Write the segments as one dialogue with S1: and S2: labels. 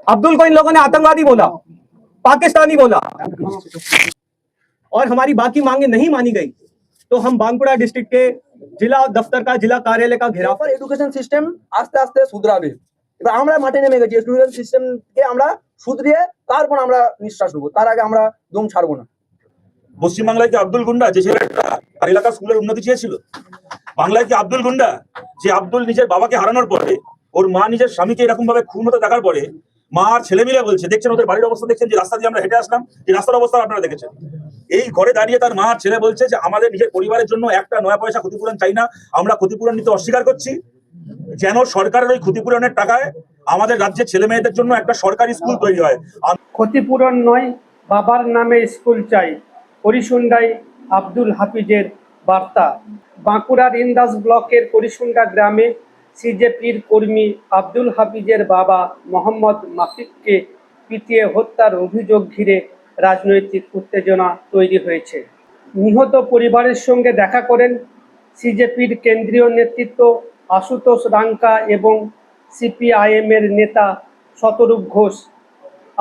S1: अब्दुल को इन लोगों ने आतंकवादी बोला, पाकिस्तानी बोला, और हमारी बाकी मांगे नहीं मानी गई तो हम बांकुड़ा डिस्ट्रिक्ट के जिला दफ्तर का, जिला कार्यालय का घेराव।
S2: এডুকেশন সিস্টেম আস্তে আস্তে শুধরাবে। এবার আমরা মাঠে নেমে গেছি, এডুকেশন সিস্টেমকে আমরা শুধরিয়ে তারপর আমরা নিঃশ্বাস নেবো, তার আগে আমরা দম ছাড়বো না।
S3: পশ্চিমবাংলায় কি আব্দুল গুন্ডা যে ছেলেটা তার এলাকার স্কুলের উন্নতি চেয়েছিল? বাংলায় কি আব্দুল গুন্ডা যে আব্দুল নিজের বাবাকে হারানোর পরে, ওর মা নিজের স্বামীকে এরকম ভাবে খুন হতে দেখার পরে মা আর ছেলে মিলে বলছে, দেখছেন ওদের বাড়ির অবস্থা, দেখছেন যে রাস্তা দিয়ে আমরা হেঁটে আসলাম, যে রাস্তার অবস্থা আপনারা দেখেছেন, এই ঘরে দাঁড়িয়ে তার মা আর ছেলে বলছে যে আমাদের নিজের পরিবারের জন্য একটা নয়া পয়সা ক্ষতিপূরণ চাই না, আমরা ক্ষতিপূরণ নিতে অস্বীকার করছি। যেন সরকারের ওই ক্ষতিপূরণের টাকায় আমাদের রাজ্যের ছেলে মেয়েদের জন্য একটা সরকারি স্কুল তৈরি হয়।
S4: ক্ষতিপূরণ নয়, বাবার নামে স্কুল চাই, করিসুন্ডায় আব্দুল হাফিজের বার্তা। বাঁকুড়ার ইন্দাস ব্লকের করিসুন্ডা গ্রামে সিজেপির কর্মী আব্দুল হাফিজের বাবা মোহাম্মদ মাফিককে পিটিয়ে হত্যার অভিযোগ ঘিরে রাজনৈতিক উত্তেজনা তৈরি হয়েছে। নিহত পরিবারের সঙ্গে দেখা করেন সিজেপির কেন্দ্রীয় নেতৃত্ব আশুতোষ রাঙ্কা এবং সিপিআইএমের নেতা শতরূপ ঘোষ।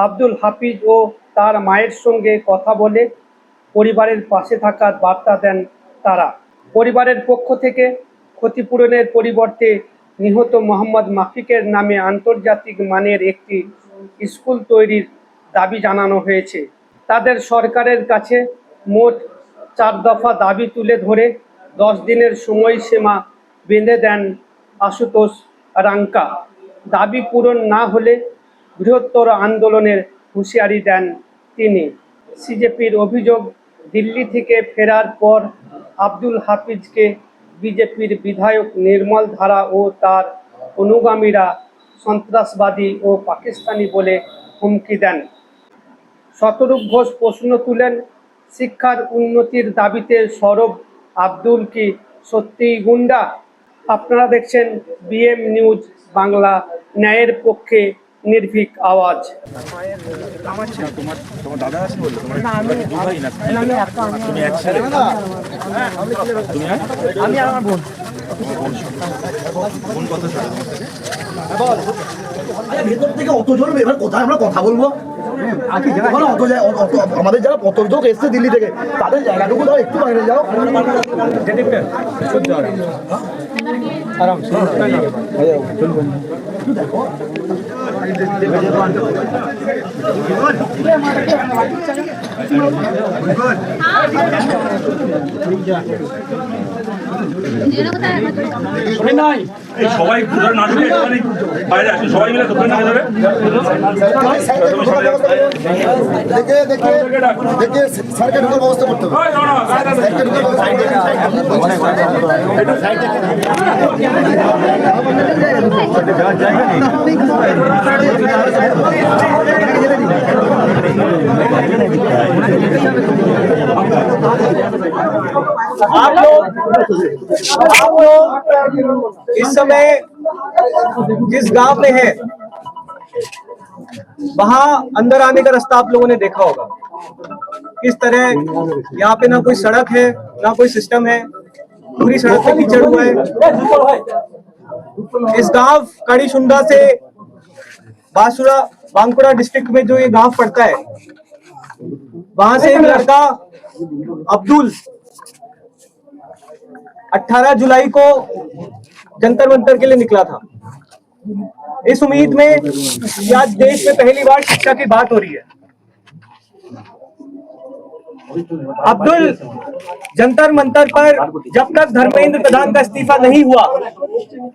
S4: আব্দুল হাফিজ ও তার মায়ের সঙ্গে কথা বলে পরিবারের পাশে থাকার বার্তা দেন তারা। পরিবারের পক্ষ থেকে ক্ষতিপূরণের পরিবর্তে নিহত মোহাম্মদ মাফিকের নামে আন্তর্জাতিক মানের একটি স্কুল তৈরির দাবি জানানো হয়েছে। তাদের সরকারের কাছে মোট 4 দফা দাবি তুলে ধরে 10 দিনের সময়সীমা বেঁধে দেন আশুতোষ রাঙ্কা। দাবি পূরণ না হলে বৃহত্তর আন্দোলনের হুঁশিয়ারি দেন তিনি। সিজেপির অভিযোগ, দিল্লি থেকে ফেরার পর আব্দুল হাফিজকে বিজেপির বিধায়ক নির্মল ধারা ও তার অনুগামীরা সন্ত্রাসবাদী ও পাকিস্তানি বলে হুমকি দেন। শতরূপ ঘোষ প্রশ্ন তুলেন, শিক্ষার উন্নতির দাবিতে সরব আব্দুল কি সত্যিই গুন্ডা? আপনারা দেখছেন বিএম নিউজ বাংলা, ন্যায়ের পক্ষে নির্ভীক আওয়াজ।
S5: ভেতর থেকে অত জন এবার কোথায় আমরা কথা বলবো? আমাদের যারা পতর্জক এসছে দিল্লি থেকে, তাদের জায়গাটুকু ধরো একটু বাইরে যাও। দেখো
S3: সবাই বাইরে আসুন, সবাই মিলে ধরে না ধরে
S5: দেখে স্যারকে ঢোকার ব্যবস্থা করতে হবে।
S1: आप लोग इस समय जिस गांव में हैं, वहां अंदर आने का रास्ता आप लोगों ने देखा होगा। किस तरह यहाँ पे ना कोई सड़क है, ना कोई सिस्टम है, पूरी सड़क पे कीचड़ हुआ है। इस गांव कड़ीसुंडा से बांकुड़ा डिस्ट्रिक्ट में जो ये गांव पड़ता है, वहां से एक लड़का अब्दुल 18 जुलाई को जंतर मंतर के लिए निकला था, इस उम्मीद में कि आज देश में पहली बार शिक्षा की बात हो रही है। अब्दुल जंतर मंतर पर जब तक धर्मेंद्र प्रधान का इस्तीफा नहीं हुआ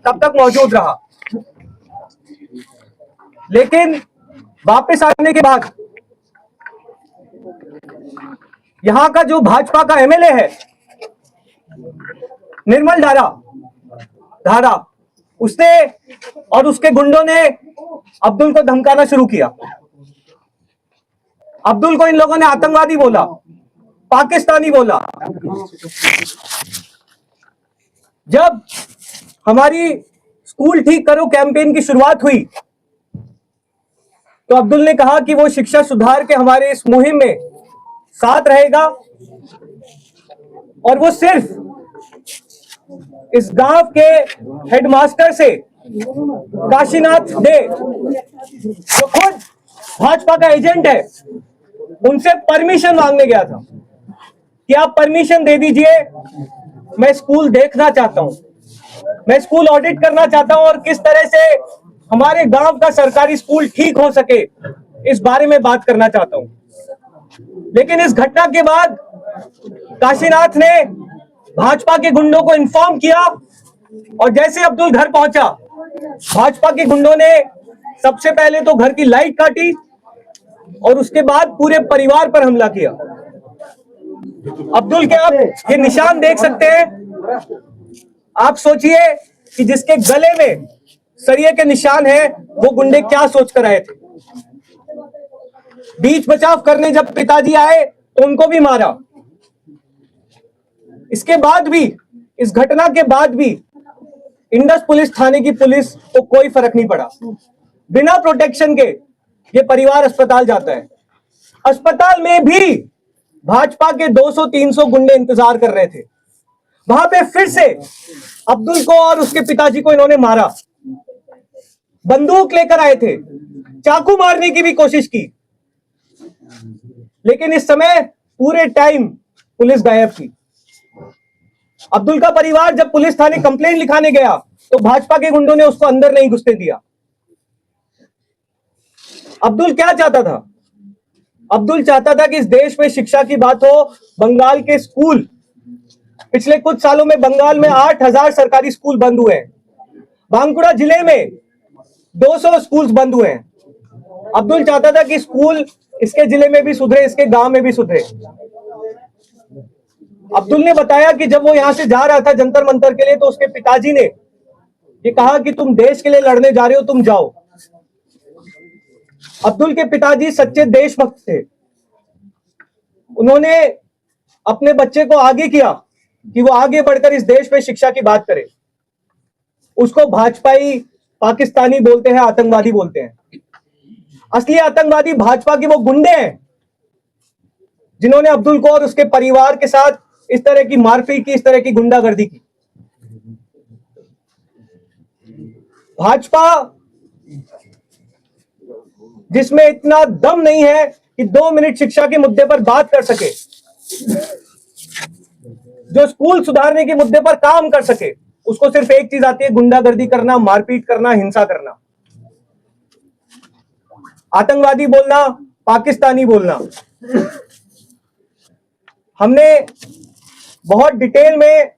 S1: तब तक मौजूद रहा, लेकिन वापस आने के बाद यहां का जो भाजपा का एमएलए है निर्मल धारा, उसने और उसके गुंडों ने अब्दुल को धमकाना शुरू किया। अब्दुल को इन लोगों ने आतंकवादी बोला, पाकिस्तानी बोला। जब हमारी स्कूल ठीक करो कैंपेन की शुरुआत हुई तो अब्दुल ने कहा कि वो शिक्षा सुधार के हमारे इस मुहिम में साथ रहेगा और वो सिर्फ इस गांव के हेडमास्टर से काशीनाथ दे, जो खुद भाजपा का एजेंट है, उनसे परमिशन मांगने गया था कि आप परमिशन दे दीजिए, मैं स्कूल देखना चाहता हूं, मैं स्कूल ऑडिट करना चाहता हूं और किस तरह से हमारे गांव का सरकारी स्कूल ठीक हो सके, इस बारे में बात करना चाहता हूं। लेकिन इस घटना के बाद काशीनाथ ने भाजपा के गुंडों को इन्फॉर्म किया और जैसे अब्दुल घर पहुंचा, भाजपा के गुंडों ने सबसे पहले तो घर की लाइट काटी और उसके बाद पूरे परिवार पर हमला किया। अब्दुल के आप ये निशान देख सकते हैं। आप सोचिए कि जिसके गले में सरिये के निशान है, वो गुंडे क्या सोच कर आए थे। बीच बचाव करने जब पिताजी आए तो उनको भी मारा। इसके बाद भी, इस घटना के बाद भी इंडस पुलिस थाने की पुलिस को कोई फर्क नहीं पड़ा। बिना प्रोटेक्शन के ये परिवार अस्पताल जाता है। अस्पताल में भी भाजपा के 200-300 गुंडे इंतजार कर रहे थे। वहां पे फिर से अब्दुल को और उसके पिताजी को इन्होंने मारा। बंदूक लेकर आए थे, चाकू मारने की भी कोशिश की, लेकिन इस समय पूरे टाइम पुलिस गायब थी। अब्दुल का परिवार जब पुलिस थाने कंप्लेंट लिखाने गया तो भाजपा के गुंडों ने उसको अंदर नहीं घुसने दिया। अब्दुल क्या चाहता था? अब्दुल चाहता था कि इस देश में शिक्षा की बात हो। बंगाल के स्कूल, पिछले कुछ सालों में बंगाल में 8,000 सरकारी स्कूल बंद हुए हैं। बांकुड़ा जिले में 200 स्कूल्स बंद हुए हैं। अब्दुल चाहता था कि स्कूल इसके जिले में भी सुधरे, इसके गांव में भी सुधरे। अब्दुल ने बताया कि जब वो यहां से जा रहा था जंतर मंतर के लिए, तो उसके पिताजी ने ये कहा कि तुम देश के लिए लड़ने जा रहे हो, तुम जाओ। अब्दुल के पिताजी सच्चे देशभक्त थे। उन्होंने अपने बच्चे को आगे किया कि वो आगे बढ़कर इस देश में शिक्षा की बात करे। उसको भाजपाई पाकिस्तानी बोलते हैं, आतंकवादी बोलते हैं। असली आतंकवादी भाजपा के वो गुंडे हैं जिन्होंने अब्दुल को और उसके परिवार के साथ इस तरह की मारपीट की, इस तरह की गुंडागर्दी की। भाजपा जिसमें इतना दम नहीं है कि 2 मिनट शिक्षा के मुद्दे पर बात कर सके, जो स्कूल सुधारने के मुद्दे पर काम कर सके, उसको सिर्फ एक चीज आती है, गुंडागर्दी करना, मारपीट करना, हिंसा करना, आतंकवादी बोलना, पाकिस्तानी बोलना। हमने बहुत डिटेल में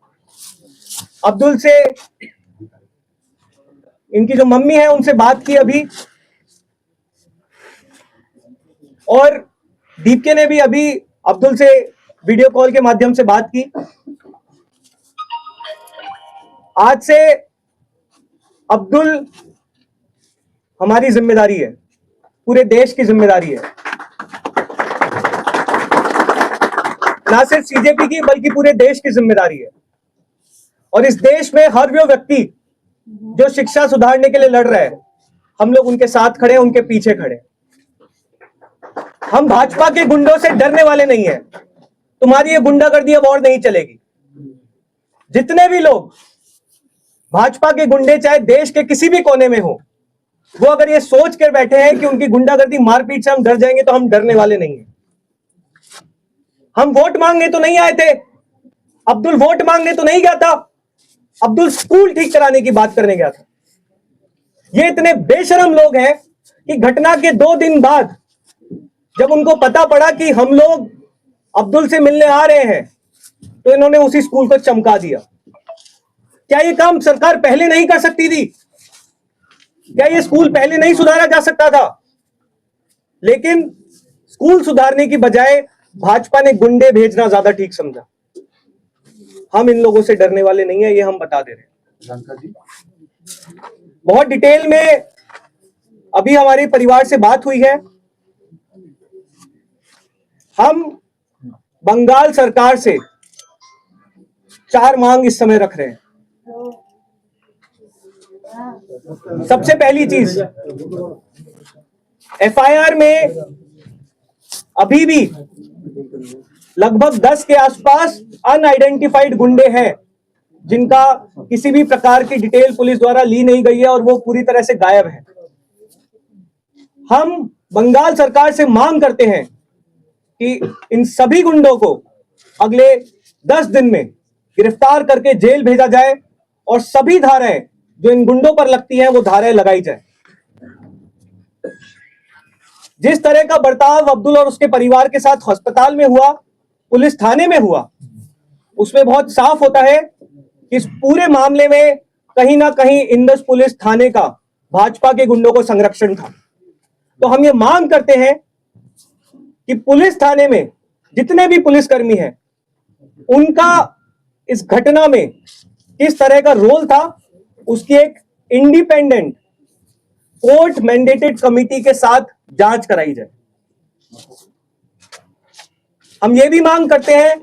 S1: अब्दुल से, इनकी जो मम्मी है उनसे बात की अभी, और दीपके ने भी अभी अब्दुल से वीडियो कॉल के माध्यम से बात की। आज से अब्दुल हमारी जिम्मेदारी है, पूरे देश की जिम्मेदारी है, ना सिर्फ सीजेपी की बल्कि पूरे देश की जिम्मेदारी है। और इस देश में हर वो व्यक्ति जो शिक्षा सुधारने के लिए लड़ रहा है, हम लोग उनके साथ खड़े हैं, उनके पीछे खड़े हैं। हम भाजपा के गुंडों से डरने वाले नहीं हैं। तुम्हारी ये गुंडागर्दी अब और नहीं चलेगी। जितने भी लोग भाजपा के गुंडे, चाहे देश के किसी भी कोने में हो, वो अगर ये सोच कर बैठे हैं कि उनकी गुंडागर्दी मारपीट से हम डर जाएंगे, तो हम डरने वाले नहीं हैं। हम वोट मांगने तो नहीं आए थे। अब्दुल वोट मांगने तो नहीं गया था। अब्दुल स्कूल ठीक कराने की बात करने गया था। ये इतने बेशरम लोग हैं कि घटना के 2 दिन बाद जब उनको पता पड़ा कि हम लोग अब्दुल से मिलने आ रहे हैं, तो इन्होंने उसी स्कूल को चमका दिया। क्या ये काम सरकार पहले नहीं कर सकती थी? क्या ये स्कूल पहले नहीं सुधारा जा सकता था? लेकिन स्कूल सुधारने की बजाय भाजपा ने गुंडे भेजना ज्यादा ठीक समझा। हम इन लोगों से डरने वाले नहीं है, ये हम बता दे रहे हैं। बहुत डिटेल में अभी हमारे परिवार से बात हुई है। हम बंगाल सरकार से 4 मांग इस समय रख रहे हैं। सबसे पहली चीज, एफआईआर में अभी भी लगभग 10 के आसपास अनआइडेंटिफाइड गुंडे हैं जिनका किसी भी प्रकार की डिटेल पुलिस द्वारा ली नहीं गई है और वो पूरी तरह से गायब है। हम बंगाल सरकार से मांग करते हैं कि इन सभी गुंडों को अगले 10 दिन में गिरफ्तार करके जेल भेजा जाए और सभी धाराएं जो इन गुंडों पर लगती हैं वो धाराएं लगाई जाए। जिस तरह का बर्ताव अब्दुल और उसके परिवार के साथ अस्पताल में हुआ, पुलिस थाने में हुआ, उसमें बहुत साफ होता है कि इस पूरे मामले में कहीं ना कहीं इंडस पुलिस थाने का भाजपा के गुंडों को संरक्षण था। तो हम ये मांग करते हैं कि पुलिस थाने में जितने भी पुलिसकर्मी हैं उनका इस घटना में किस तरह का रोल था, उसकी एक इंडिपेंडेंट कोर्ट मैंडेटेड कमिटी के साथ जांच कराई जाए। हम ये भी मांग करते हैं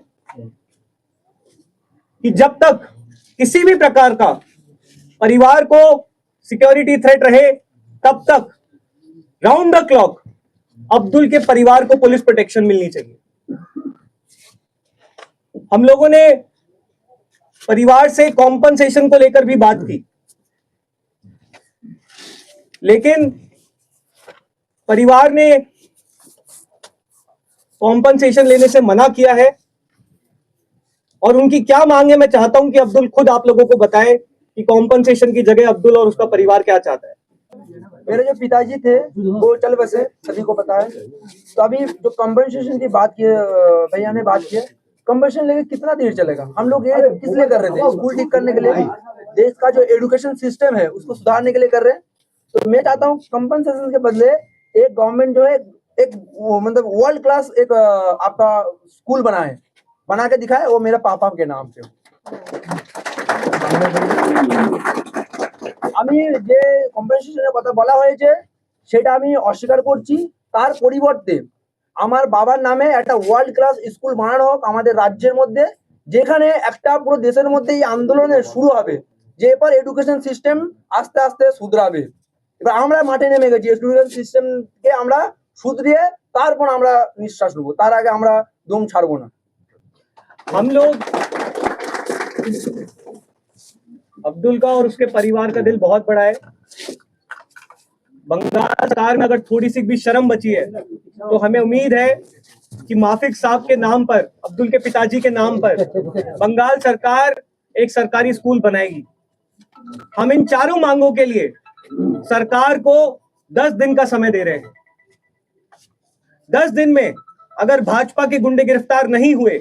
S1: कि जब तक किसी भी प्रकार का परिवार को सिक्योरिटी थ्रेट रहे तब तक राउंड द क्लॉक अब्दुल के परिवार को पुलिस प्रोटेक्शन मिलनी चाहिए। हम लोगों ने परिवार से कॉम्पनसेशन को लेकर भी बात की, लेकिन परिवार ने कॉम्पनसेशन लेने से मना किया है और उनकी क्या मांग है मैं चाहता हूं कि अब्दुल खुद आप लोगों को बताए कि कॉम्पनसेशन की जगह अब्दुल और उसका परिवार क्या चाहता है।
S2: मेरे जो पिताजी थे वो चल बसे, सभी को पता है। तो अभी जो कॉम्पनसेशन की बात की भैया ने बात की है, कॉम्पनसेशन लेके कितना देर चलेगा? हम लोग ये किस लिए कर रहे थे? स्कूल ठीक करने के लिए, देश का जो एजुकेशन सिस्टम है उसको सुधारने के लिए कर रहे हैं। तो मैं चाहता हूँ कॉम्पनसेशन के बदले एक गवर्नमेंट जो है एक मतलब वर्ल्ड क्लास एक आपका स्कूल बनाए, बना के दिखाए, वो मेरे पापा के नाम से। আমি যে কম্পেনসেশনের কথা বলা হয়েছে সেটা আমি অস্বীকার করছি। তার পরিবর্তে আমার বাবার নামে একটা ওয়ার্ল্ড ক্লাস স্কুল বানানো হোক আমাদের রাজ্যের মধ্যে, যেখানে একটা পুরো দেশের মধ্যে এই আন্দোলনের শুরু হবে যে এবার এডুকেশন সিস্টেম আস্তে আস্তে শুধরাবে। এবার আমরা মাঠে নেমে গেছি, এডুকেশন সিস্টেমকে আমরা শুধরিয়ে তারপর আমরা নিঃশ্বাস নেবো, তার আগে আমরা দম ছাড়বো না।
S1: हम लोग अब्दुल का और उसके परिवार का दिल बहुत बड़ा है। बंगाल सरकार में अगर थोड़ी सी भी शर्म बची है तो हमें उम्मीद है कि माफिक साहब के नाम पर, अब्दुल के पिताजी के नाम पर बंगाल सरकार एक सरकारी स्कूल बनाएगी। हम इन चारों मांगों के लिए सरकार को 10 दिन का समय दे रहे हैं। 10 दिन में अगर भाजपा के गुंडे गिरफ्तार नहीं हुए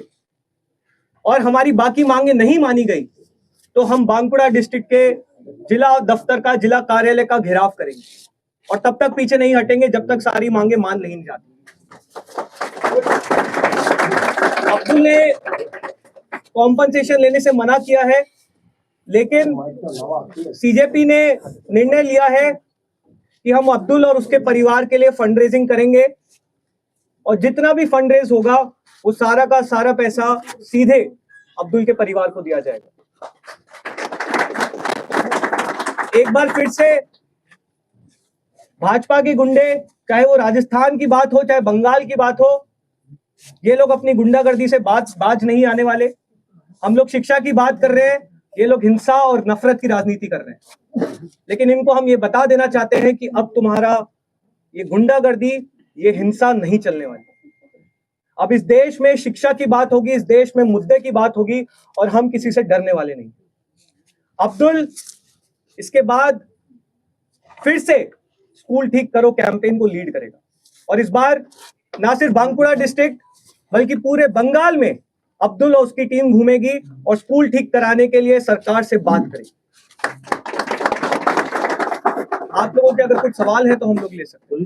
S1: और हमारी बाकी मांगे नहीं मानी गई तो हम बांकुड़ा डिस्ट्रिक्ट के जिला दफ्तर का, जिला कार्यालय का घेराव करेंगे और तब तक पीछे नहीं हटेंगे जब तक सारी मांगे मान नहीं जाती। अब्दुल ने कॉम्पनसेशन लेने से मना किया है, लेकिन सीजेपी ने निर्णय लिया है कि हम अब्दुल और उसके परिवार के लिए फंड रेजिंग करेंगे और जितना भी फंड रेज होगा वो सारा का सारा पैसा सीधे अब्दुल के परिवार को दिया जाएगा। एक बार फिर से भाजपा के गुंडे, चाहे वो राजस्थान की बात हो चाहे बंगाल की बात हो, ये लोग अपनी गुंडागर्दी से बाज नहीं आने वाले। हम लोग शिक्षा की बात कर रहे हैं, ये लोग हिंसा और नफरत की राजनीति कर रहे हैं। लेकिन इनको हम ये बता देना चाहते हैं कि अब तुम्हारा ये गुंडागर्दी, ये हिंसा नहीं चलने वाली। अब इस देश में शिक्षा की बात होगी, इस देश में मुद्दे की बात होगी और हम किसी से डरने वाले नहीं। अब्दुल इसके बाद फिर से स्कूल ठीक करो कैंपेन को लीड करेगा और इस बार ना सिर्फ बांकुड़ा डिस्ट्रिक्ट बल्कि पूरे बंगाल में अब्दुल और उसकी टीम घूमेगी और स्कूल ठीक कराने के लिए सरकार से बात करेगी। आप लोगों के अगर कुछ सवाल है तो हम लोग ले सकते हैं।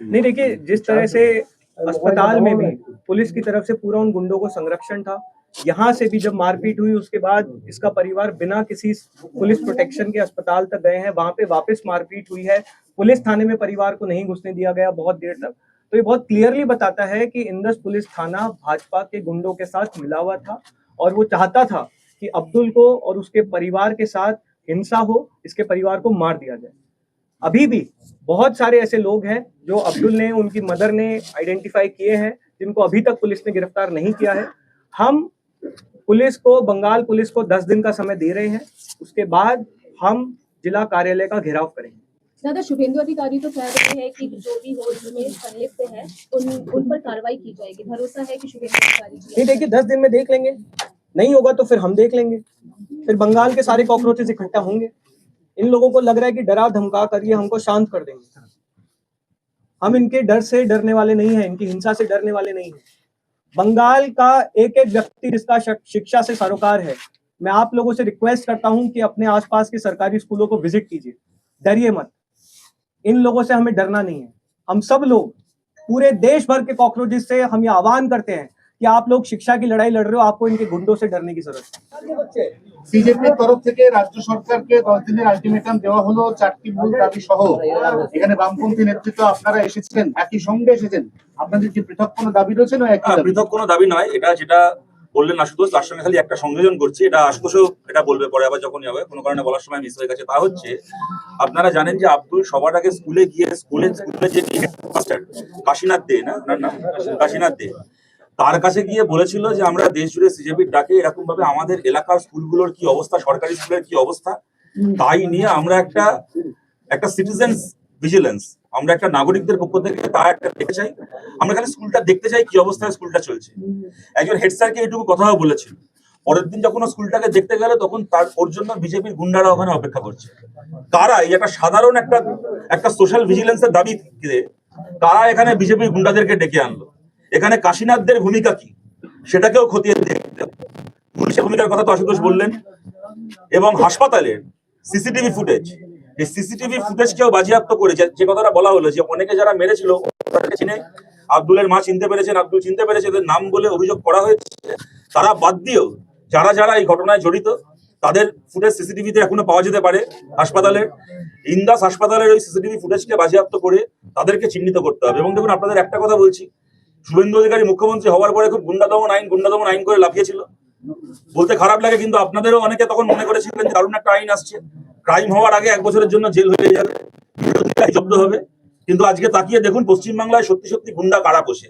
S1: नहीं, देखिए, जिस तरह से अस्पताल में भी पुलिस की तरफ से पूरा उन गुंडों को संरक्षण था, यहाँ से भी जब मारपीट हुई उसके बाद इसका परिवार बिना किसी पुलिस प्रोटेक्शन के अस्पताल तक गए हैं, वहां पे वापस मारपीट हुई है, पुलिस थाने में परिवार को नहीं घुसने दिया गया बहुत देर तक। तो ये बहुत क्लियरली बताता है कि इंदस पुलिस थाना भाजपा के गुंडों के साथ मिला हुआ था और वो चाहता था कि अब्दुल को और उसके परिवार के साथ हिंसा हो, इसके परिवार को मार दिया जाए। अभी भी बहुत सारे ऐसे लोग हैं जो अब्दुल ने, उनकी मदर ने आइडेंटिफाई किए हैं, जिनको अभी तक पुलिस ने गिरफ्तार नहीं किया है। हम पुलिस को, बंगाल पुलिस को 10 दिन का समय दे रहे हैं, उसके बाद हम जिला कार्यालय का घेराव करेंगे।
S6: दादा, शुभेंदु अधिकारी तो कह रहे हैं कि जो भी हो इसमें संलिप्त है उन पर कार्रवाई की जाएगी। भरोसा है कि शुभेंदु अधिकारी
S1: ये देखिए 10 दिन में देख लेंगे, नहीं होगा तो फिर हम देख लेंगे, फिर बंगाल के सारे कॉकरोचेस इकट्ठा होंगे। इन लोगों को लग रहा है कि डरा धमका कर ये हमको शांत कर देंगे। हम इनके डर से डरने वाले नहीं हैं, इनकी हिंसा से डरने वाले नहीं हैं। बंगाल का एक एक व्यक्ति जिसका शिक्षा से सरोकार है, मैं आप लोगों से रिक्वेस्ट करता हूं कि अपने आसपास के सरकारी स्कूलों को विजिट कीजिए, डरिए मत। इन लोगों से हमें डरना नहीं है। हम सब लोग पूरे देश भर के कॉकरोचेस से हम ये आह्वान करते हैं कि आप लोग शिक्षा की लड़ाई लड़ रहे हो, आपको इनके गुंडों से डरने की जरूरत है।
S7: বিজেপির তরফ থেকে রাজ্য সরকারকে 10 দিনের আলটিমেটাম দেওয়া হলো, 4টি মূল দাবি সহ। এখানে বামপন্থী নেতৃত্ব আপনারা এসেছিলেন, একই সঙ্গে এসেছেন। আপনাদের কি পৃথক কোনো দাবি রয়েছে না একই দাবি?
S3: পৃথক কোনো দাবি নয়, এটা যেটা বললেন আশুতোষ, তার সঙ্গে খালি একটা সংযোজন করছি। এটা আশুতোষও এটা বলবে পরে, আবার যখনই হবে, কোনো কারণে বলার সময় মিস হয়ে গেছে। তা হচ্ছে, আপনারা জানেন যে আব্দুল সবার আগে স্কুলে গিয়ে স্কুলে যে হেডমাস্টার কাশীনাথ দে, না ওনার নাম কাশীনাথ দে, তার কাছে গিয়ে বলেছিল যে আমরা দেশ জুড়ে সিজেপির ডাকে এরকম ভাবে আমাদের এলাকার স্কুলগুলোর কি অবস্থা, সরকারি স্কুলের কি অবস্থা, তাই নিয়ে আমরা একটা সিটিজেন্স ভিজিলেন্স, আমরা একটা নাগরিকদের পক্ষ থেকে তা একটা দেখতে চাই। আমরা খালি স্কুলটা দেখতে চাই কি অবস্থায় স্কুলটা চলছে। একজন হেড স্যারকে এইটুকু কথাও বলেছিল। পরের দিন যখন স্কুলটাকে দেখতে গেল তখন ওর জন্য বিজেপির গুন্ডারা ওখানে অপেক্ষা করছে। কারা এই একটা সাধারণ একটা সোশ্যাল ভিজিলেন্সের দাবি থেকে কারা এখানে বিজেপির গুন্ডাদেরকে ডেকে আনলো? এখানে কাশীনাথদের ভূমিকা কি সেটাকেও খতিয়ে দেখতে, পুলিশের ভূমিকার কথা তো আশুতোষ বললেন, এবং হাসপাতালের সিসিটিভি ফুটেজ, এই সিসিটিভি ফুটেজকেও বাজেয়াপ্ত করে যে কথাটা বলা হলো যে অনেকে যারা মেরেছিল তাদেরকে চিনে, আব্দুলের মা চিনতে পেরেছেন, আব্দুল চিনতে পেরেছে, এদের নাম বলে অভিযোগ করা হয়েছে। তারা বাদ দিয়েও যারা এই ঘটনায় জড়িত তাদের ফুটেজ সিসিটিভিতে এখনো পাওয়া যেতে পারে। হাসপাতালের ইন্দাস হাসপাতালের ওই সিসিটিভি ফুটেজকে বাজেয়াপ্ত করে তাদেরকে চিহ্নিত করতে হবে। এবং দেখুন, আপনাদের একটা কথা বলছি, শুভেন্দু অধিকারী মুখ্যমন্ত্রী হওয়ার পরে খুব গুন্ডা দমন আইন করে লাফিয়েছিল, বলতে খারাপ লাগে, কিন্তু আপনাদেরও অনেকে তখন মনে করেছিলেন যে দারুণ একটা আইন আসছে, ক্রাইম হওয়ার আগে 1 বছরের জন্য জেল হয়ে যাবে, জব্দ হবে। কিন্তু আজকে তাকিয়ে দেখুন পশ্চিমবাংলায় সত্যি সত্যি গুন্ডা কারা বসে।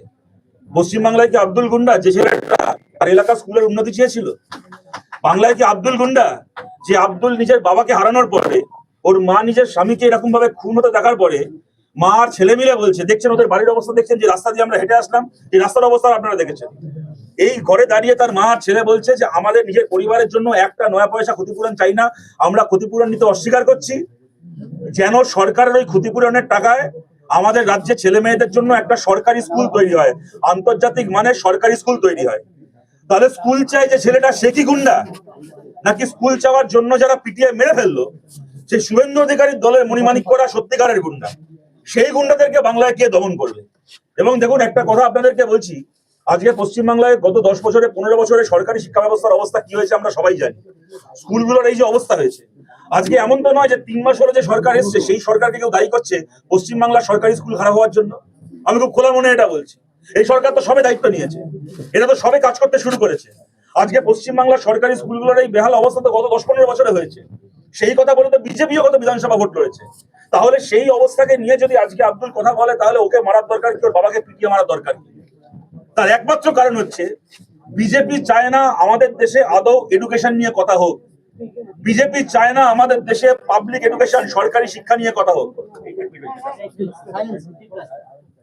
S3: পশ্চিমবাংলায় কি আব্দুল গুন্ডা যে ছেলেটা তার এলাকার স্কুলের উন্নতি চেয়েছিল? বাংলায় কি আব্দুল গুন্ডা যে আব্দুল নিজের বাবাকে হারানোর পরে, ওর মা নিজের স্বামীকে এরকম ভাবে খুন হতে দেখার পরে মা আর ছেলে মিলে বলছে, দেখছেন ওদের বাড়ির অবস্থা, দেখছেন যে রাস্তা দিয়ে আমরা হেঁটে আসলাম, এই রাস্তার অবস্থা আপনারা দেখেছেন। এই ঘরে দাঁড়িয়ে তার মা আর ছেলে বলছে যে আমাদের নিজের পরিবারের জন্য একটা নয়া পয়সা ক্ষতিপূরণ চাই না, আমরা ক্ষতিপূরণ নিতে অস্বীকার করছি, যেন সরকারের ওই ক্ষতিপূরণের টাকায় আমাদের রাজ্যে ছেলে মেয়েদের জন্য একটা সরকারি স্কুল তৈরি হয়, আন্তর্জাতিক মানের সরকারি স্কুল তৈরি হয়। তাহলে স্কুল চাই যে ছেলেটা, সে কি গুন্ডা? নাকি স্কুল চাওয়ার জন্য যারা পিটিয়ে মেরে ফেললো সেই শুভেন্দু অধিকারীর দলের মণিমাণিক করা সত্যিকারের গুন্ডা, সেই গুন্ডাদেরকে বাংলায় কে দমন করবে? এবং দেখুন, একটা কথা আপনাদেরকে বলছি, আজকে পশ্চিমবাংলায় গত 10 বছরে 15 বছরে সরকারি শিক্ষা ব্যবস্থার অবস্থা কি হয়েছে আমরা সবাই জানি। স্কুলগুলোর এই যে অবস্থা হয়েছে, আজকে এমন তো নয় যে 3 মাস হলো যে সরকার এসছে সেই সরকারকে কেউ দায়ী করছে পশ্চিমবাংলার সরকারি স্কুল খারাপ হওয়ার জন্য। আমি খুব খোলা মনে এটা বলছি, এই সরকার তো সবে দায়িত্ব নিয়েছে, এটা তো সবে কাজ করতে শুরু করেছে। আজকে পশ্চিমবাংলার সরকারি স্কুলগুলোর এই বেহাল অবস্থা তো গত 10-15 বছরে হয়েছে। সেই কথা বলে তো বিজেপিও কত বিধানসভা ভোট লড়েছে। তাহলে সেই অবস্থাকে নিয়ে যদি আজকে আব্দুল কথা বলে, তাহলে ওকে মারার দরকার কি, ওর বাবাকে পিটিয়ে মারার দরকার কি? তার একমাত্র কারণ হচ্ছে বিজেপি চায় না আমাদের দেশে আদৌ এডুকেশন নিয়ে কথা হোক, বিজেপি চায় না আমাদের দেশে পাবলিক এডুকেশন, সরকারি শিক্ষা নিয়ে কথা হোক,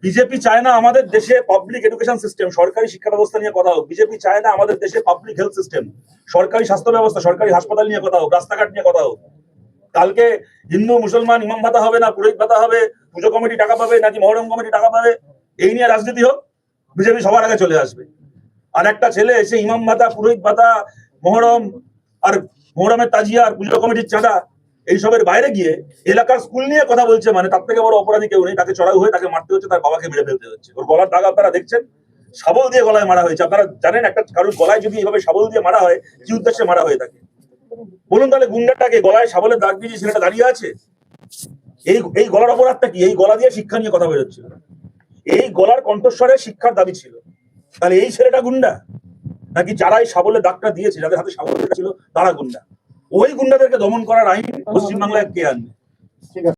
S3: বিজেপি চায় না আমাদের দেশে পাবলিক এডুকেশন সিস্টেম, সরকারি শিক্ষা ব্যবস্থা নিয়ে কথা হোক, বিজেপি চায় না আমাদের দেশে পাবলিক হেলথ সিস্টেম, সরকারি স্বাস্থ্য ব্যবস্থা, সরকারি হাসপাতাল নিয়ে কথা হোক, রাস্তাঘাট নিয়ে কথা হোক। কালকে হিন্দু মুসলমান ইমাম ভাতা হবে না পুরোহিত ভাতা হবে, পুজো কমিটি টাকা পাবে নাকি মহরম কমিটি টাকা পাবে, এই নিয়ে রাজনীতি হোক, বিজেপি সবার আগে চলে আসবে। আর একটা ছেলে এসে ইমাম ভাতা, পুরোহিত ভাতা, মহরম আর মহরমের তাজিয়া আর পুজো কমিটির চাঁদা এইসবের বাইরে গিয়ে এলাকার স্কুল নিয়ে কথা বলছে, মানে তার থেকে বড় অপরাধী কেউ নেই। তাকে চড়াও হয়ে তাকে মারতে হচ্ছে, তার বাবাকে মেরে ফেলতে হচ্ছে। ওর গলার দাগ আপনারা দেখছেন, শাবল দিয়ে গলায় মারা হয়েছে। আপনারা জানেন একটা কারোর গলায় যদি এইভাবে শাবল দিয়ে মারা হয় কি উদ্দেশ্যে মারা হয়ে থাকে? বলুন তাহলে গুন্ডাটাকে গলায় শাবলের দাগ দিয়ে ছেলেটা দাঁড়িয়ে আছে, এই গলার অপরাধটা কি? এই গলা দিয়ে শিক্ষা নিয়ে কথা বেরোচ্ছিল, এই গলার কণ্ঠস্বরে শিক্ষার দাবি ছিল। তাহলে এই ছেলেটা গুন্ডা নাকি যারা এই শাবলের দাগটা দিয়েছে, যাদের হাতে শাবলটা ছিল তারা গুন্ডা? ওই গুন্ডাদেরকে দমন করার আইন পশ্চিমবাংলায় কে আনবে?